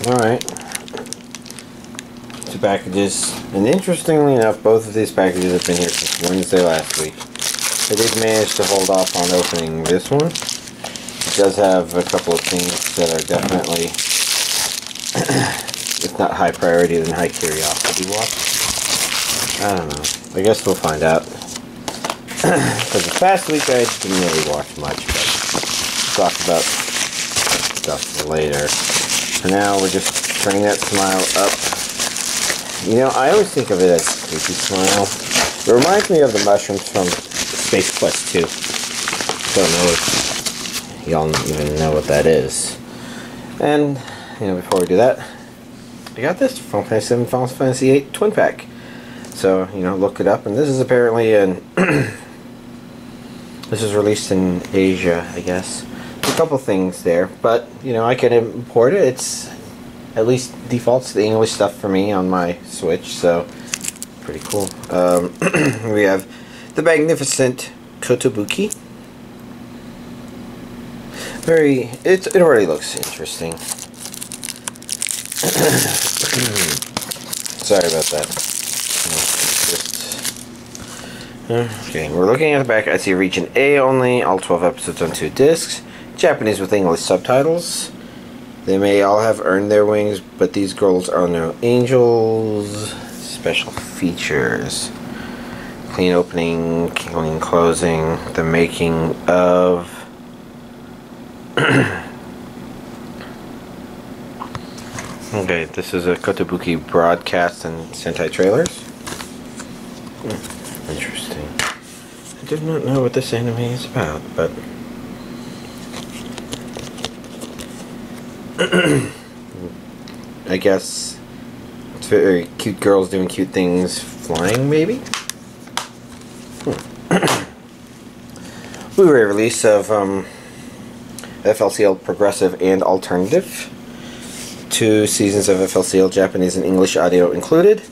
Alright. 2 packages. And interestingly enough, both of these packages have been here since Wednesday last week. I did manage to hold off on opening this one. It does have a couple of things that are definitely, if not high priority, then high curiosity watch. I don't know. I guess we'll find out. Because this past week I didn't really watch much, but we'll talk about stuff later. For now, we're just turning that smile up. You know, I always think of it as a creepy smile. It reminds me of the mushrooms from Space Quest 2. Don't know if y'all even know what that is. And, you know, before we do that, I got this Final Fantasy VII, Final Fantasy VIII Twin Pack. So, you know, look it up. And this is apparently an... this is released in Asia, I guess. A couple things there, but, you know, I can import it. It's at least defaults the English stuff for me on my Switch, so pretty cool. We have the Magnificent Kotobuki. It already looks interesting. Sorry about that. Okay, we're looking at the back. I see Region A only, all 12 episodes on 2 discs. Japanese with English subtitles. They may all have earned their wings, but these girls are no angels. Special features. Clean opening, clean closing, the making of... Okay, this is a Kotobuki broadcast and Sentai trailers. Interesting. I did not know what this anime is about, but... I guess it's very cute girls doing cute things, flying maybe? Blu-ray release of FLCL Progressive and Alternative. 2 seasons of FLCL Japanese and English audio included.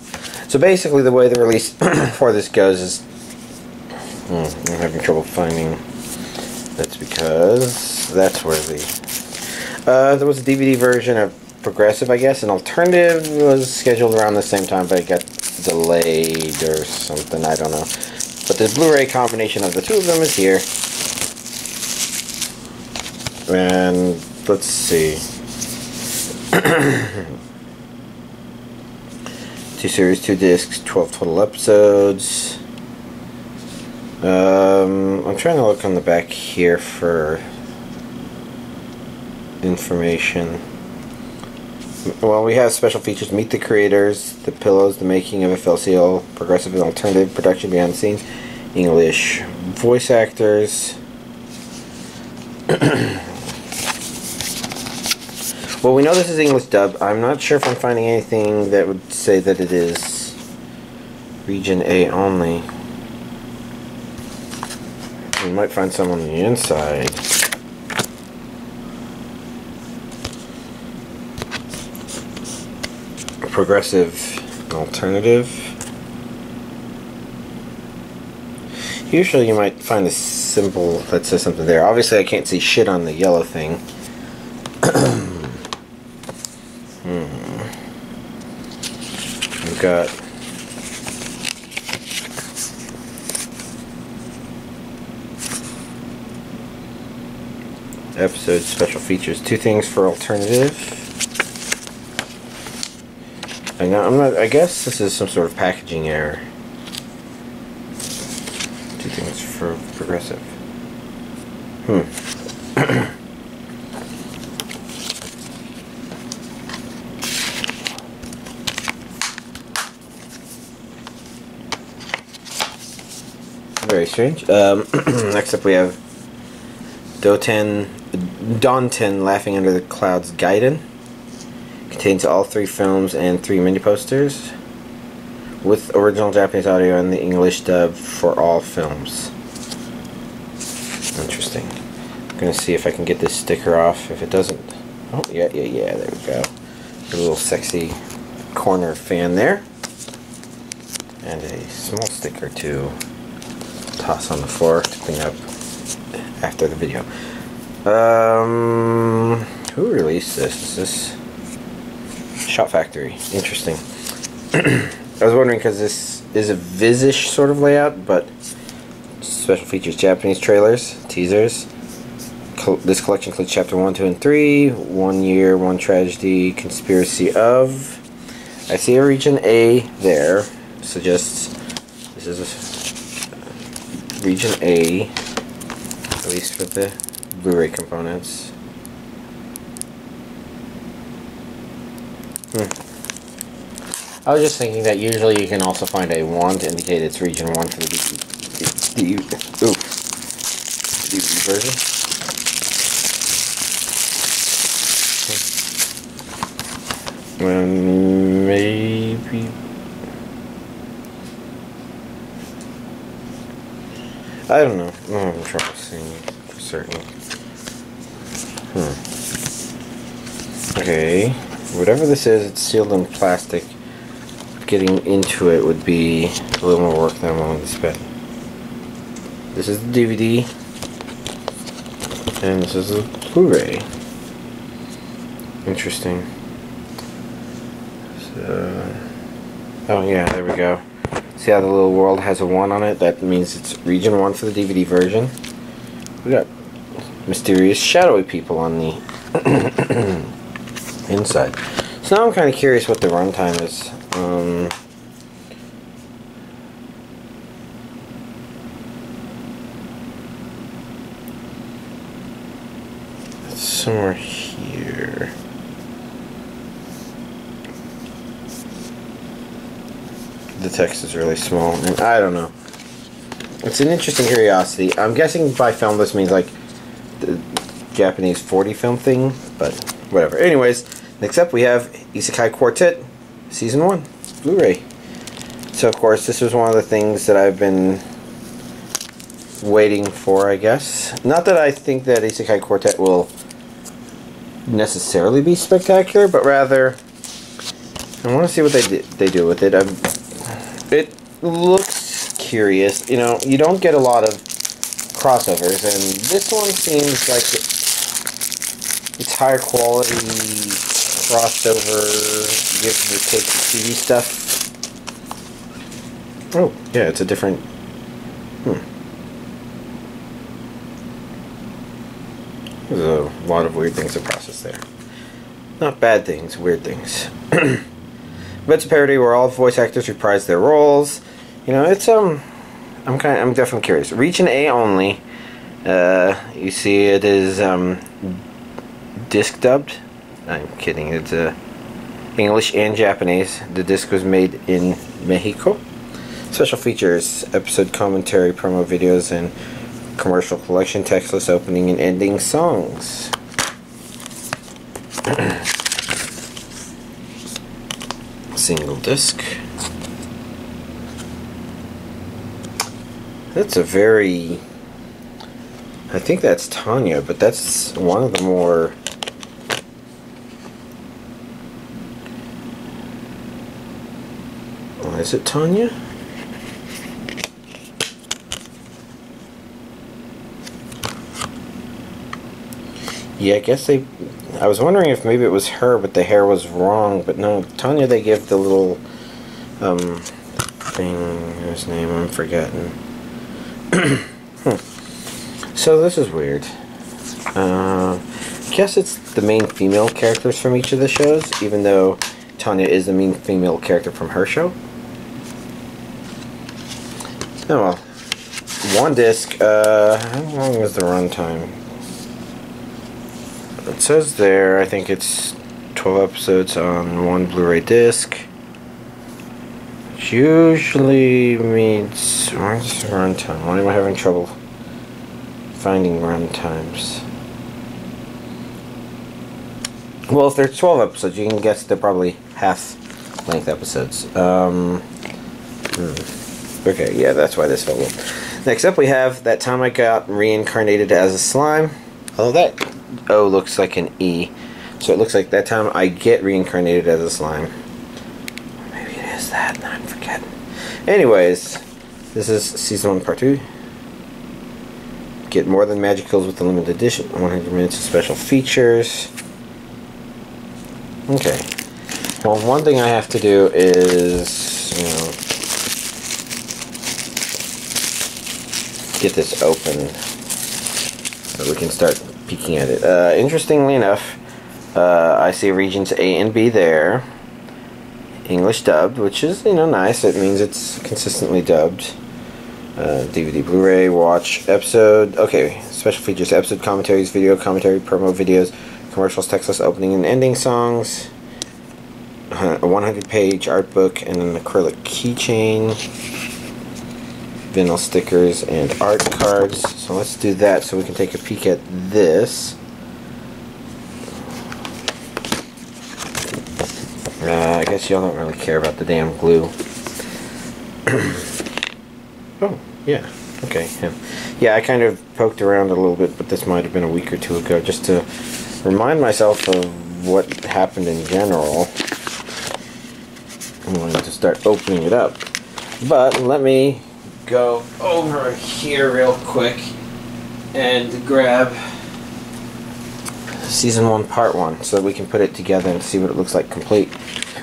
So basically the way the release for this goes is... I'm having trouble finding... That's because... That's where the... there was a DVD version of Progressive, I guess, and Alternative was scheduled around the same time, but it got delayed or something, I don't know. But the Blu-ray combination of the 2 of them is here. And let's see. 2 series, 2 discs, 12 total episodes. I'm trying to look on the back here for information. Well, we have special features: meet the creators, the pillows, the making of FLCL, progressive and alternative, production behind the scenes, English voice actors. Well, we know this is English dub. I'm not sure if I'm finding anything that would say that it is Region A only. We might find some on the inside. Progressive alternative. Usually you might find a symbol that says something there. Obviously I can't see shit on the yellow thing. We've got episode special features. 2 things for alternative. I guess this is some sort of packaging error. 2 things for progressive. Very strange. Next up we have Donten Laughing Under the Clouds Gaiden. Contains all 3 films and 3 mini posters with original Japanese audio and the English dub for all films. Interesting. I'm gonna see if I can get this sticker off. If it doesn't, oh yeah, there we go. A little sexy corner fan there, and a small sticker to toss on the floor to clean up after the video. Who released this? Is this Shop Factory. Interesting. I was wondering because this is a Vizish sort of layout, but special features Japanese trailers, teasers. This collection includes Chapter 1, 2, and 3, 1 Year, 1 Tragedy, Conspiracy of. I see a region A there. Suggests this is a region A, at least for the Blu-ray components. I was just thinking that usually you can also find a 1 to indicate it's region 1 for the DVD version. Maybe I don't know. I'm having trouble seeing for certain. Okay, whatever this is, it's sealed in plastic. Getting into it would be a little more work than I'm willing to spend. This is the DVD, and this is the Blu-ray. Interesting. Oh yeah, there we go. See how the little world has a 1 on it? That means it's region 1 for the DVD version. We got mysterious shadowy people on the inside. So now I'm kind of curious what the runtime is. It's somewhere here. The text is really small, and I don't know. It's an interesting curiosity. I'm guessing by film this means like the Japanese 40 film thing, but whatever. Anyways, next up we have Isekai Quartet Season 1 Blu-ray. So of course this was one of the things that I've been waiting for, I guess. Not that I think that Isekai Quartet will necessarily be spectacular, but rather I want to see what they do with it. It looks curious. You know, you don't get a lot of crossovers, and this one seems like it's higher quality crossed over, give or take the TV stuff. Oh, yeah, it's a different. There's a lot of weird things to process there. Not bad things, weird things. But it's a parody where all voice actors reprise their roles. You know, it's I'm definitely curious. Region A only. You see, it is disc dubbed. I'm kidding. It's English and Japanese. The disc was made in Mexico. Special features: episode commentary, promo videos, and commercial collection, textless opening and ending songs. Single disc. That's a very... I think that's Tanya, but that's one of the more... Oh, is it Tanya? Yeah, I guess they... I was wondering if maybe it was her, but the hair was wrong. But no, Tanya, they give the little thing, his name, I'm forgetting. So this is weird. I guess it's the main female characters from each of the shows, even though Tanya is the main female character from her show. Oh well. One disc, how long was the runtime? It says there, I think it's 12 episodes on one Blu-ray disc. Which usually means... Where's the runtime? Why am I having trouble finding runtimes? Well, if there's 12 episodes, you can guess they're probably half-length episodes. Okay, yeah, that's why this felt low. Next up, we have That Time I Got Reincarnated as a Slime. Although that O looks like an E, so it looks like That Time I Get Reincarnated as a Slime. Maybe it is that, and I'm forgetting. Anyways, this is Season 1, Part 2. Get more than magic kills with the limited edition. 100 minutes of special features. Okay. Well, one thing I have to do is, you know, get this open so we can start peeking at it. Interestingly enough, I see regions A and B there. English dubbed, which is, you know, nice. It means it's consistently dubbed. DVD, Blu-ray, watch, episode. Okay, special features, episode commentaries, video commentary, promo videos, commercials, textless opening and ending songs, a 100-page art book, and an acrylic keychain, vinyl stickers, and art cards. So let's do that so we can take a peek at this. I guess y'all don't really care about the damn glue. Oh, yeah. Okay. Yeah, I kind of poked around a little bit, but this might have been a week or two ago, just to remind myself of what happened in general. I'm going to start opening it up. But let me go over here real quick and grab Season 1, Part 1, so that we can put it together and see what it looks like complete.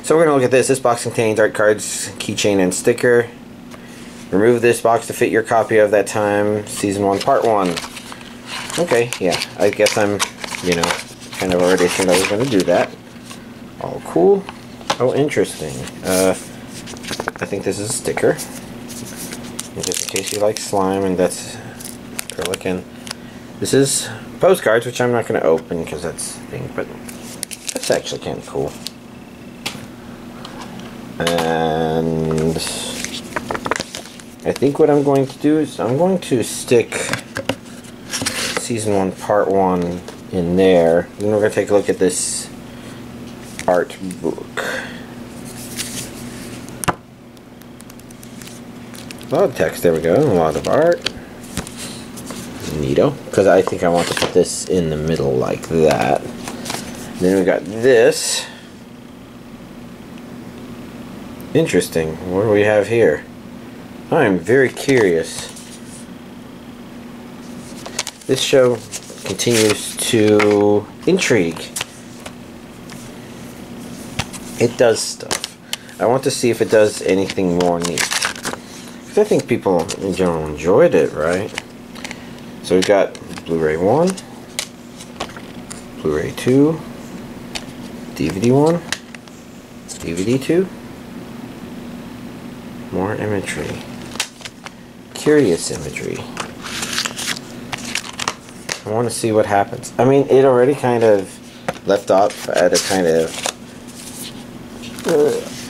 So we're going to look at this. This box contains art cards, keychain, and sticker. Remove this box to fit your copy of that time, Season 1, Part 1. Okay, yeah, I guess I'm, you know, kind of already assumed I was going to do that. All cool. Oh, interesting. I think this is a sticker. And just in case you like slime, and that's acrylic, and this is postcards, which I'm not going to open because that's the thing, but that's actually kind of cool. And I think what I'm going to do is I'm going to stick Season 1, Part 1 in there. Then we're going to take a look at this art book. A lot of text, there we go, a lot of art. Neato, because I think I want to put this in the middle like that. Then we got this. Interesting. What do we have here? I'm very curious. This show continues to intrigue. It does stuff. I want to see if it does anything more neat. Because I think people in general enjoyed it, right? So we've got Blu-ray 1, Blu-ray 2, DVD 1, DVD 2, more imagery, curious imagery. I want to see what happens. I mean, it already kind of left off at a kind of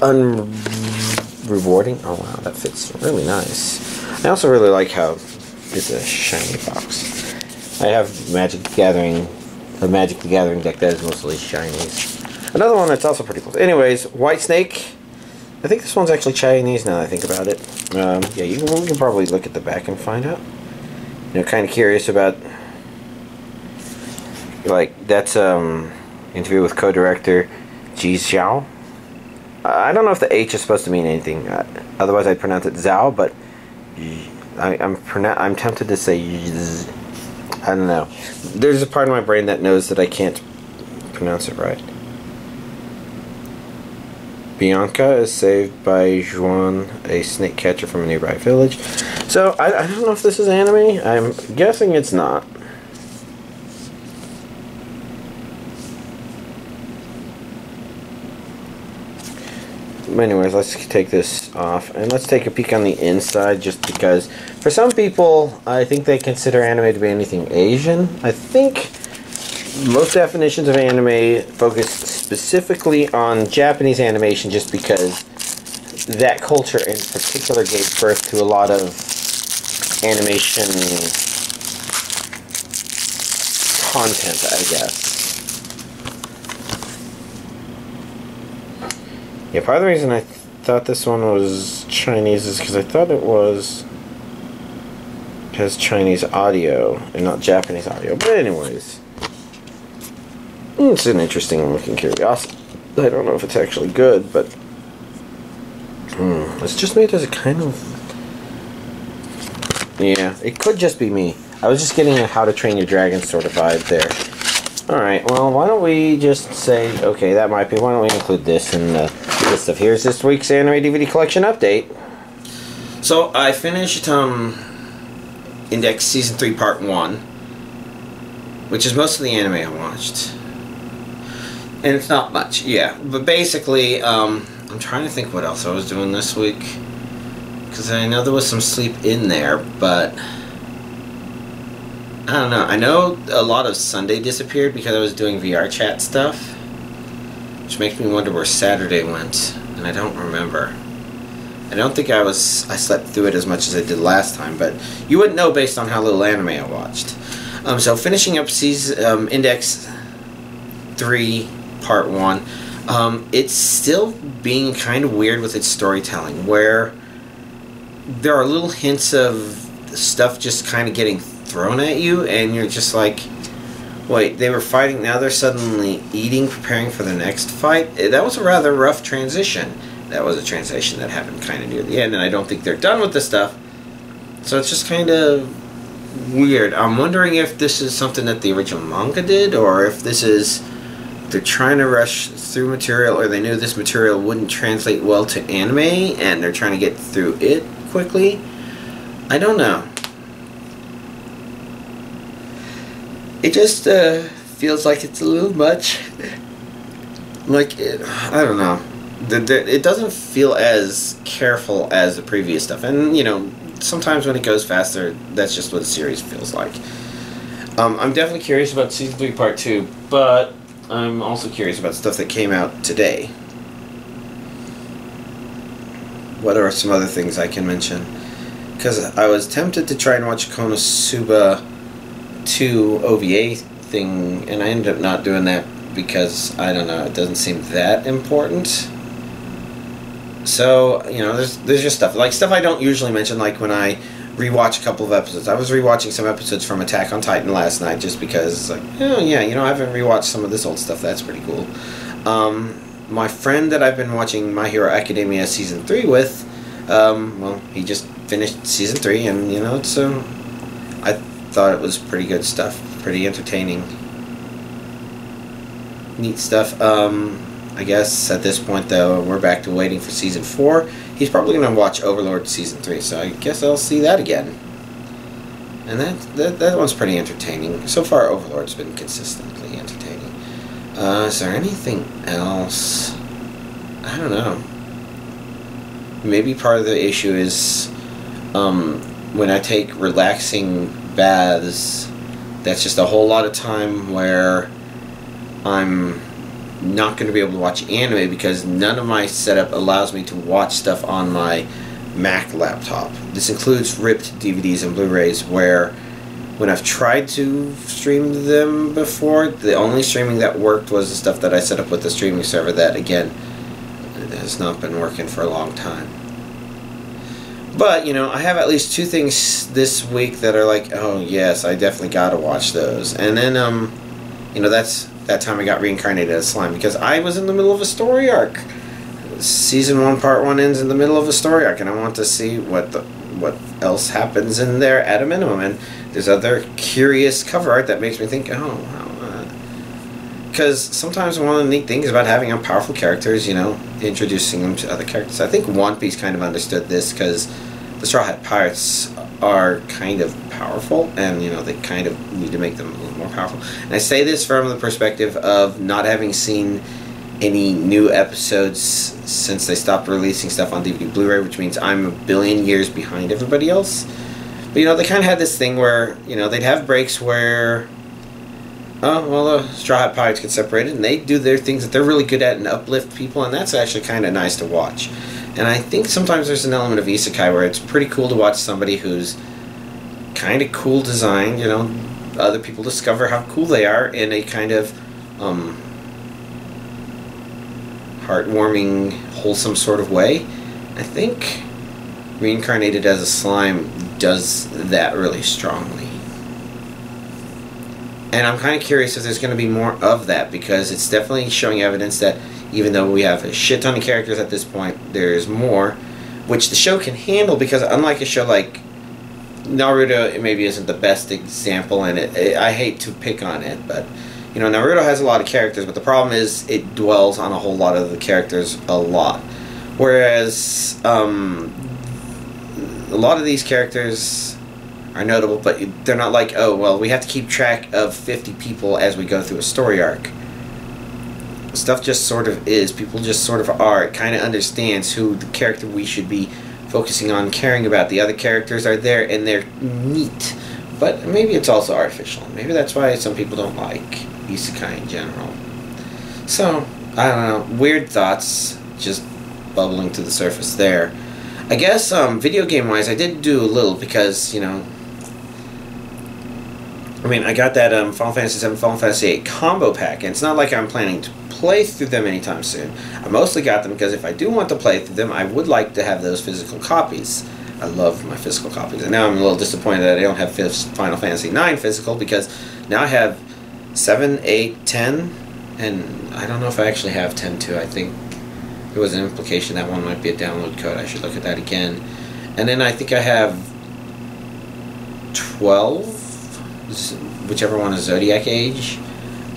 unrewarding. Oh wow, that fits really nice. I also really like how it's a shiny box. I have a Magic the Gathering deck that is mostly shinies. Another one that's also pretty cool. Anyways, White Snake. I think this one's actually Chinese now that I think about it. Yeah, we can probably look at the back and find out. You know, kind of curious about, like, that's interview with co-director Ji Xiao. I don't know if the H is supposed to mean anything. Otherwise, I'd pronounce it Zhao, but I'm tempted to say Zzz. I don't know. There's a part of my brain that knows that I can't pronounce it right. Bianca is saved by Juan, a snake catcher from a nearby village. So, I don't know if this is anime. I'm guessing it's not. Anyways, let's take this off and let's take a peek on the inside, just because for some people I think they consider anime to be anything Asian. I think most definitions of anime focus specifically on Japanese animation, just because that culture in particular gave birth to a lot of animation content, I guess. Yeah, part of the reason I thought this one was Chinese is because I thought it has Chinese audio and not Japanese audio. But anyways, it's an interesting looking curiosity. I don't know if it's actually good, but it's just made as a kind of, yeah, it could just be me. I was just getting a How to Train Your Dragon sort of vibe there. Alright, well, why don't we just say, okay, that might be, why don't we include this in the list of here's this week's anime DVD collection update. So, I finished, Index Season 3 Part 1, which is most of the anime I watched. And it's not much, yeah. But basically, I'm trying to think what else I was doing this week. Because I know there was some sleep in there, but I don't know. I know a lot of Sunday disappeared because I was doing VR chat stuff, which makes me wonder where Saturday went, and I don't remember. I don't think I slept through it as much as I did last time, but you wouldn't know based on how little anime I watched. So finishing up Index 3 Part 1, it's still being kind of weird with its storytelling, where there are little hints of stuff just kind of getting thrown at you, and you're just like, wait, they were fighting, now they're suddenly eating, preparing for the next fight? That was a rather rough transition. That was a transition that happened kind of near the end, and I don't think they're done with the stuff. So it's just kind of weird. I'm wondering if this is something that the original manga did, or if this is, they're trying to rush through material, or they knew this material wouldn't translate well to anime, and they're trying to get through it quickly. I don't know. It just feels like it's a little much. Like, I don't know. It doesn't feel as careful as the previous stuff. And, you know, sometimes when it goes faster, that's just what the series feels like. I'm definitely curious about Season 3 Part 2, but I'm also curious about stuff that came out today. What are some other things I can mention? Because I was tempted to try and watch Konosuba 2 OVA thing, and I ended up not doing that because, I don't know, it doesn't seem that important. So, you know, there's just stuff. Like, stuff I don't usually mention, like when I rewatch a couple of episodes. I was rewatching some episodes from Attack on Titan last night just because, like, oh yeah, you know, I haven't rewatched some of this old stuff. That's pretty cool. My friend that I've been watching My Hero Academia Season 3 with, well, he just finished Season 3, and, you know, it's, I thought it was pretty good stuff. Pretty entertaining. Neat stuff. I guess at this point, though, we're back to waiting for Season 4. He's probably going to watch Overlord Season 3, so I guess I'll see that again. And that one's pretty entertaining. So far, Overlord's been consistently entertaining. Is there anything else? I don't know. Maybe part of the issue is when I take relaxing baths, that's just a whole lot of time where I'm not going to be able to watch anime because none of my setup allows me to watch stuff on my Mac laptop. This includes ripped DVDs and Blu-rays, where when I've tried to stream them before, the only streaming that worked was the stuff that I set up with the streaming server that, again, has not been working for a long time. But, you know, I have at least 2 things this week that are like, oh yes, I definitely gotta watch those. And then, you know, that's that time I got reincarnated as Slime, because I was in the middle of a story arc. Season 1 Part 1 ends in the middle of a story arc, and I want to see what else happens in there at a minimum. And there's other curious cover art that makes me think, oh, because sometimes one of the neat things about having powerful characters, you know, introducing them to other characters. I think One Piece kind of understood this, because the Straw Hat Pirates are kind of powerful, and, you know, they kind of need to make them a little more powerful. And I say this from the perspective of not having seen any new episodes since they stopped releasing stuff on DVD Blu-ray, which means I'm a billion years behind everybody else. But, you know, they kind of had this thing where, you know, they'd have breaks where, oh, well, the Straw Hat Pirates get separated, and they do their things that they're really good at and uplift people, and that's actually kind of nice to watch. And I think sometimes there's an element of isekai where it's pretty cool to watch somebody who's kind of cool designed, you know, other people discover how cool they are in a kind of heartwarming, wholesome sort of way. I think Reincarnated as a Slime does that really strongly. And I'm kind of curious if there's going to be more of that, because it's definitely showing evidence that even though we have a shit ton of characters at this point, there's more, which the show can handle, because unlike a show like Naruto, it maybe isn't the best example, and I hate to pick on it, but, You know, Naruto has a lot of characters, but the problem is it dwells on a whole lot of the characters a lot. Whereas a lot of these characters are notable, but they're not like, oh, well, we have to keep track of 50 people as we go through a story arc. Stuff just sort of is. People just sort of are. It kind of understands who the character we should be focusing on, caring about. The other characters are there, and they're neat. But maybe it's also artificial. Maybe that's why some people don't like Isekai in general. So, I don't know. Weird thoughts just bubbling to the surface there. I guess, video game-wise, I did do a little because, you know, I mean, I got that Final Fantasy VII, Final Fantasy VIII combo pack, and it's not like I'm planning to play through them anytime soon. I mostly got them because if I do want to play through them, I would like to have those physical copies. I love my physical copies, and now I'm a little disappointed that I don't have Final Fantasy IX physical, because now I have 7, 8, 10, and I don't know if I actually have 10 too. I think there was an implication that one might be a download code. I should look at that again. And then I think I have 12, whichever one is Zodiac Age,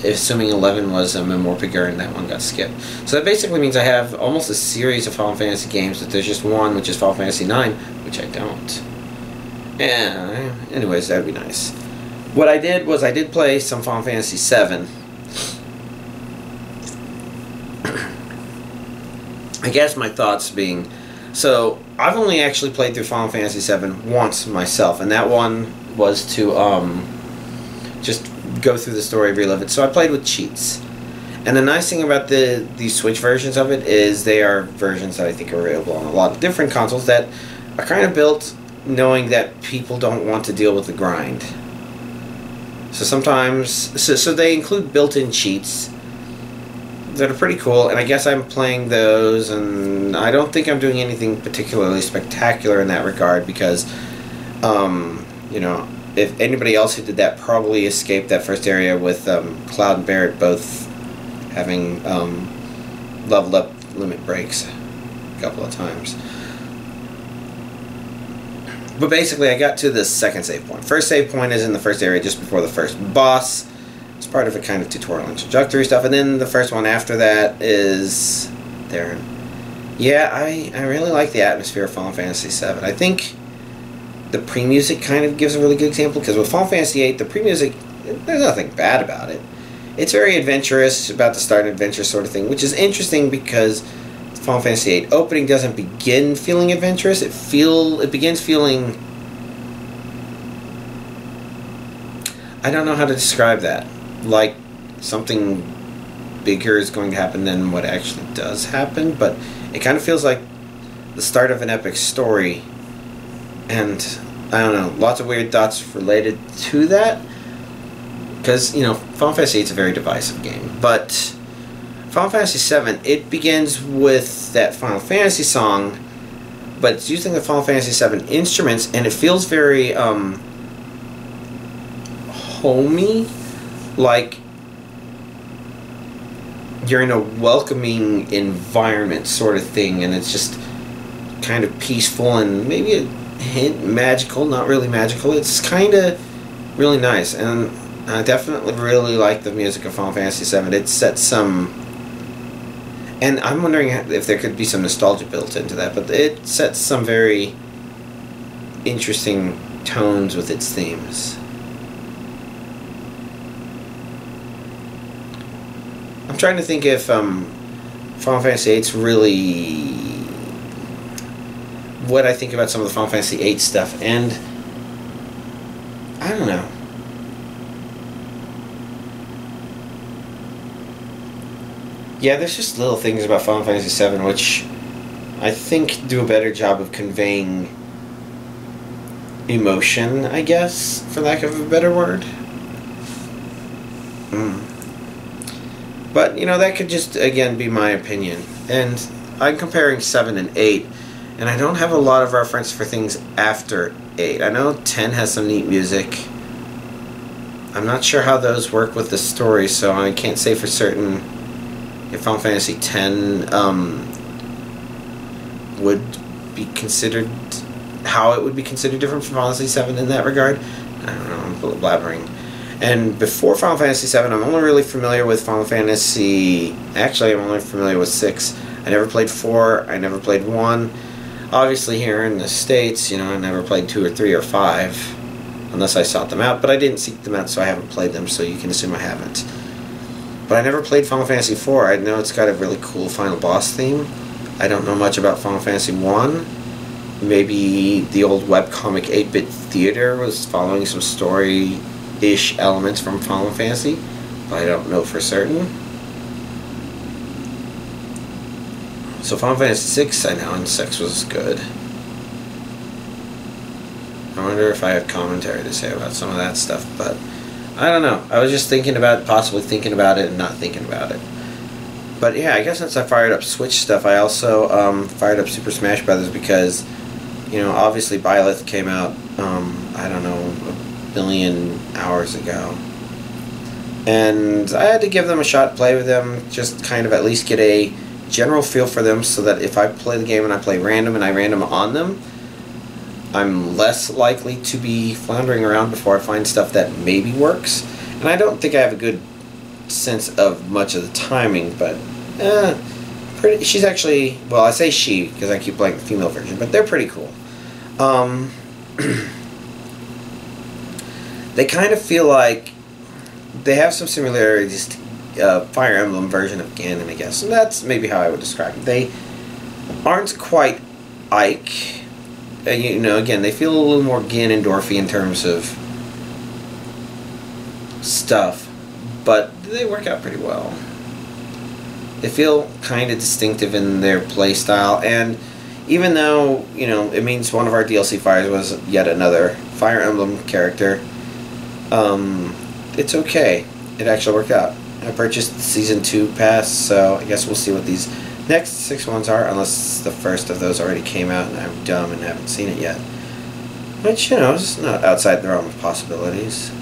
assuming 11 was a Memoir and that one got skipped. So that basically means I have almost a series of Final Fantasy games, but there's just one, which is Final Fantasy IX, which I don't. Yeah, anyways, that would be nice. What I did was I did play some Final Fantasy VII. I guess my thoughts being, so I've only actually played through Final Fantasy VII once myself, and that one was to just go through the story, relive it. So I played with cheats. And the nice thing about these Switch versions of it is they are versions that I think are available on a lot of different consoles that are kind of built knowing that people don't want to deal with the grind. So sometimes, so they include built-in cheats that are pretty cool, and I guess I'm playing those, and I don't think I'm doing anything particularly spectacular in that regard because, you know, if anybody else who did that probably escaped that first area with Cloud and Barrett both having leveled up limit breaks a couple of times. But basically, I got to the second save point. First save point is in the first area just before the first boss. It's part of a kind of tutorial introductory stuff. And then the first one after that is there. Yeah, I really like the atmosphere of Final Fantasy VII. I think the pre-music kind of gives a really good example, because with Final Fantasy VIII, the pre-music, there's nothing bad about it. It's very adventurous, about to start an adventure sort of thing, which is interesting because Final Fantasy VIII opening doesn't begin feeling adventurous. It begins feeling, I don't know how to describe that. Like something bigger is going to happen than what actually does happen, but it kind of feels like the start of an epic story. And I don't know, lots of weird thoughts related to that, because, you know, Final Fantasy VIII is a very divisive game, but Final Fantasy VII, it begins with that Final Fantasy song, but it's using the Final Fantasy VII instruments, and it feels very homey, like you're in a welcoming environment sort of thing, and it's just kind of peaceful and maybe a hint magical, not really magical. It's kind of really nice, and I definitely really like the music of Final Fantasy VII. It sets some, and I'm wondering if there could be some nostalgia built into that, but it sets some very interesting tones with its themes. I'm trying to think if Final Fantasy VIII's really what I think about some of the Final Fantasy VIII stuff, and I don't know. Yeah, there's just little things about Final Fantasy VII which I think do a better job of conveying emotion, I guess, for lack of a better word. But, you know, that could just, again, be my opinion. And I'm comparing 7 and 8, and I don't have a lot of reference for things after 8. I know 10 has some neat music. I'm not sure how those work with the story, so I can't say for certain if Final Fantasy X would be considered, how it would be considered different from Final Fantasy VII in that regard. I don't know, I'm blabbering. And before Final Fantasy VII, I'm only really familiar with Final Fantasy... Actually, I'm only familiar with 6. I never played 4. I never played 1. Obviously, here in the States, you know, I never played 2 or 3 or 5. Unless I sought them out. But I didn't seek them out, so I haven't played them, so you can assume I haven't. But I never played Final Fantasy IV. I know it's got a really cool final boss theme. I don't know much about Final Fantasy 1. Maybe the old webcomic 8-bit theater was following some story-ish elements from Final Fantasy, but I don't know for certain. So Final Fantasy VI I know, and 6 was good. I wonder if I have commentary to say about some of that stuff, but I don't know. I was just thinking about, possibly thinking about it and not thinking about it. But yeah, I guess since I fired up Switch stuff, I also fired up Super Smash Brothers because, you know, obviously Byleth came out, I don't know, a billion hours ago. And I had to give them a shot, play with them, just kind of at least get a general feel for them so that if I play the game and I play random and I random on them, I'm less likely to be floundering around before I find stuff that maybe works. And I don't think I have a good sense of much of the timing, but she's actually, well, I say she because I keep playing the female version, but they're pretty cool. They kind of feel like they have some similarities to Fire Emblem version of Ganon, I guess, and that's maybe how I would describe it. They aren't quite Ike. You know, again, they feel a little more Ganondorfy in terms of stuff, but they work out pretty well. They feel kind of distinctive in their play style, and even though, you know, it means one of our DLC fires was yet another Fire Emblem character, it's okay. It actually worked out. I purchased the Season 2 pass, so I guess we'll see what these next 6 ones are, unless the first of those already came out and I'm dumb and haven't seen it yet. Which, you know, is not outside the realm of possibilities.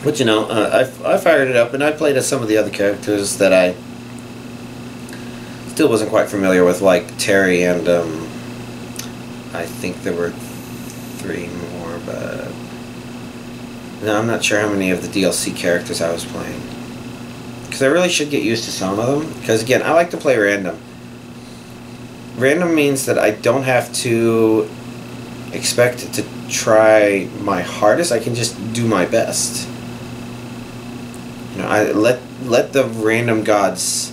But, you know, I fired it up and I played as some of the other characters that I still wasn't quite familiar with, like Terry and, I think there were 3 more, but no, I'm not sure how many of the DLC characters I was playing. Because I really should get used to some of them. Because, again, I like to play random. Random means that I don't have to expect to try my hardest. I can just do my best. You know, I let the random gods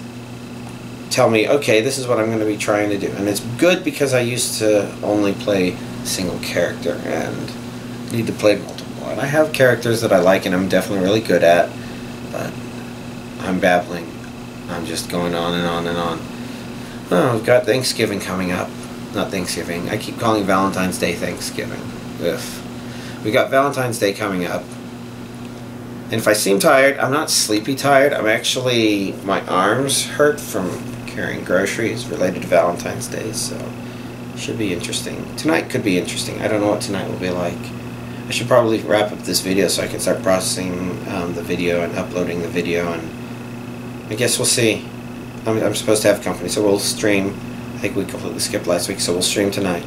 tell me, okay, this is what I'm going to be trying to do. And it's good because I used to only play a single character and need to play multiple. And I have characters that I like and I'm definitely really good at, but I'm babbling. I'm just going on and on and on. Oh, we've got Thanksgiving coming up. Not Thanksgiving. I keep calling Valentine's Day Thanksgiving. Ugh. We got Valentine's Day coming up. And if I seem tired, I'm not sleepy tired. I'm actually, my arms hurt from carrying groceries related to Valentine's Day, so it should be interesting. Tonight could be interesting. I don't know what tonight will be like. I should probably wrap up this video so I can start processing the video and uploading the video, and I guess we'll see. I'm supposed to have company, so we'll stream. I think we completely skipped last week, so we'll stream tonight.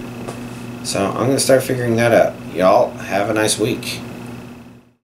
So I'm going to start figuring that out. Y'all have a nice week.